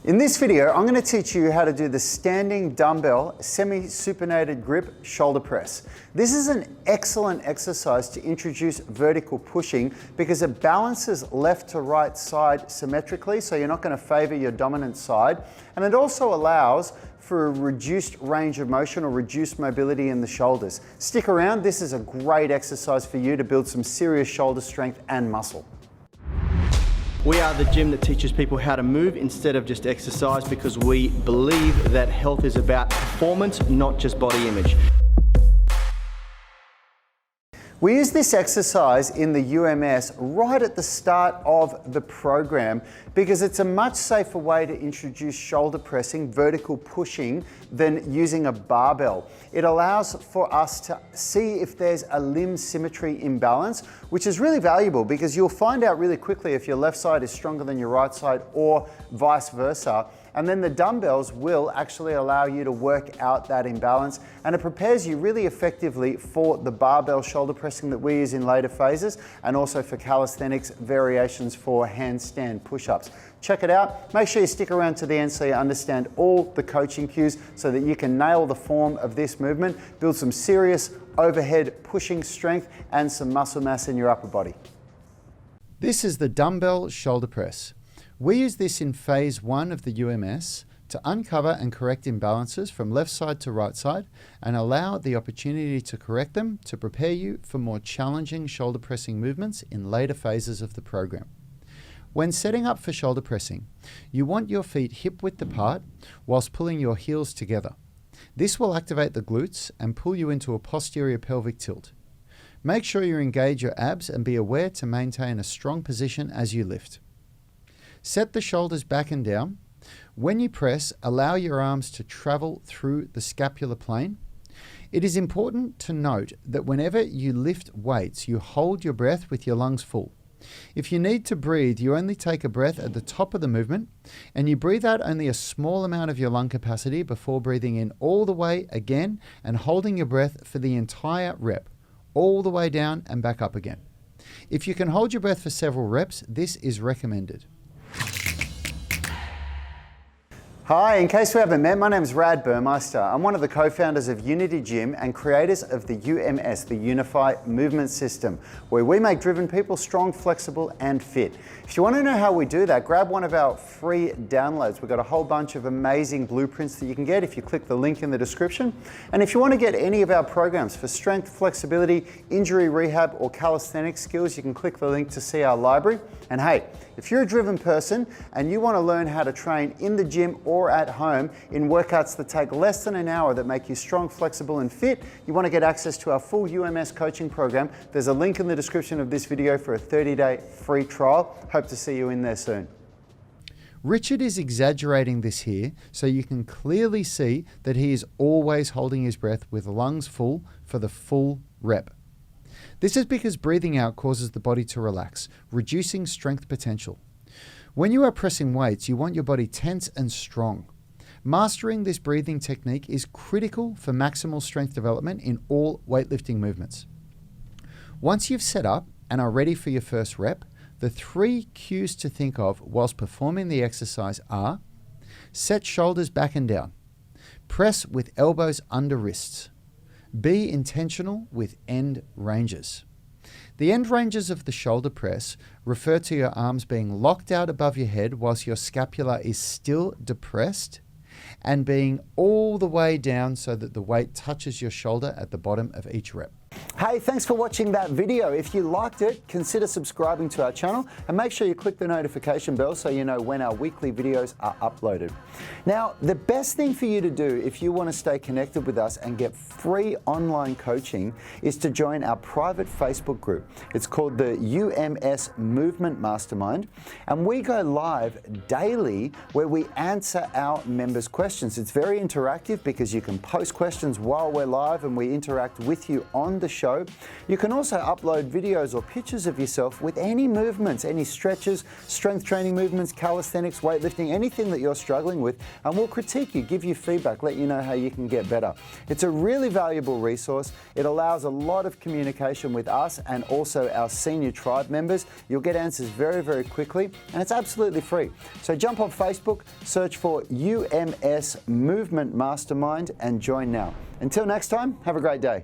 In this video, I'm going to teach you how to do the standing dumbbell semi-supinated grip shoulder press. This is an excellent exercise to introduce vertical pushing because it balances left to right side symmetrically, so you're not going to favor your dominant side. And it also allows for a reduced range of motion or reduced mobility in the shoulders. Stick around, this is a great exercise for you to build some serious shoulder strength and muscle. We are the gym that teaches people how to move instead of just exercise because we believe that health is about performance, not just body image. We use this exercise in the UMS right at the start of the program because it's a much safer way to introduce shoulder pressing, vertical pushing, than using a barbell. It allows for us to see if there's a limb symmetry imbalance, which is really valuable because you'll find out really quickly if your left side is stronger than your right side or vice versa. And then the dumbbells will actually allow you to work out that imbalance, and it prepares you really effectively for the barbell shoulder pressing that we use in later phases, and also for calisthenics variations for handstand push-ups. Check it out. Make sure you stick around to the end so you understand all the coaching cues so that you can nail the form of this movement, build some serious overhead pushing strength and some muscle mass in your upper body. This is the dumbbell shoulder press. We use this in phase 1 of the UMS to uncover and correct imbalances from left side to right side and allow the opportunity to correct them to prepare you for more challenging shoulder pressing movements in later phases of the program. When setting up for shoulder pressing, you want your feet hip width apart whilst pulling your heels together. This will activate the glutes and pull you into a posterior pelvic tilt. Make sure you engage your abs and be aware to maintain a strong position as you lift. Set the shoulders back and down. When you press, allow your arms to travel through the scapular plane. It is important to note that whenever you lift weights, you hold your breath with your lungs full. If you need to breathe, you only take a breath at the top of the movement, and you breathe out only a small amount of your lung capacity before breathing in all the way again and holding your breath for the entire rep, all the way down and back up again. If you can hold your breath for several reps, this is recommended. Hi, in case we haven't met, my name is Rad Burmeister. I'm one of the co-founders of Unity Gym and creators of the UMS, the Unified Movement System, where we make driven people strong, flexible, and fit. If you want to know how we do that, grab one of our free downloads. We've got a whole bunch of amazing blueprints that you can get if you click the link in the description. And if you want to get any of our programs for strength, flexibility, injury rehab, or calisthenics skills, you can click the link to see our library. And hey, if you're a driven person and you want to learn how to train in the gym or at home in workouts that take less than an hour that make you strong, flexible, and fit, you want to get access to our full UMS coaching program, there's a link in the description of this video for a 30-day free trial. Hope to see you in there soon. Richard is exaggerating this here so you can clearly see that he is always holding his breath with lungs full for the full rep. This is because breathing out causes the body to relax, reducing strength potential. When you are pressing weights, you want your body tense and strong. Mastering this breathing technique is critical for maximal strength development in all weightlifting movements. Once you've set up and are ready for your first rep, the 3 cues to think of whilst performing the exercise are: set shoulders back and down, press with elbows under wrists, be intentional with end ranges. The end ranges of the shoulder press refer to your arms being locked out above your head whilst your scapula is still depressed and being all the way down so that the weight touches your shoulder at the bottom of each rep. Hey, thanks for watching that video. If you liked it, consider subscribing to our channel and make sure you click the notification bell so you know when our weekly videos are uploaded. Now, the best thing for you to do if you want to stay connected with us and get free online coaching is to join our private Facebook group. It's called the UMS Movement Mastermind, and we go live daily where we answer our members' questions. It's very interactive because you can post questions while we're live and we interact with you on the show. show. You can also upload videos or pictures of yourself with any movements, any stretches, strength training movements, calisthenics, weightlifting, anything that you're struggling with, and we'll critique you, give you feedback, let you know how you can get better. It's a really valuable resource. It allows a lot of communication with us and also our senior tribe members. You'll get answers very, very quickly, and it's absolutely free. So jump on Facebook, search for UMS Movement Mastermind and join now. Until next time, have a great day.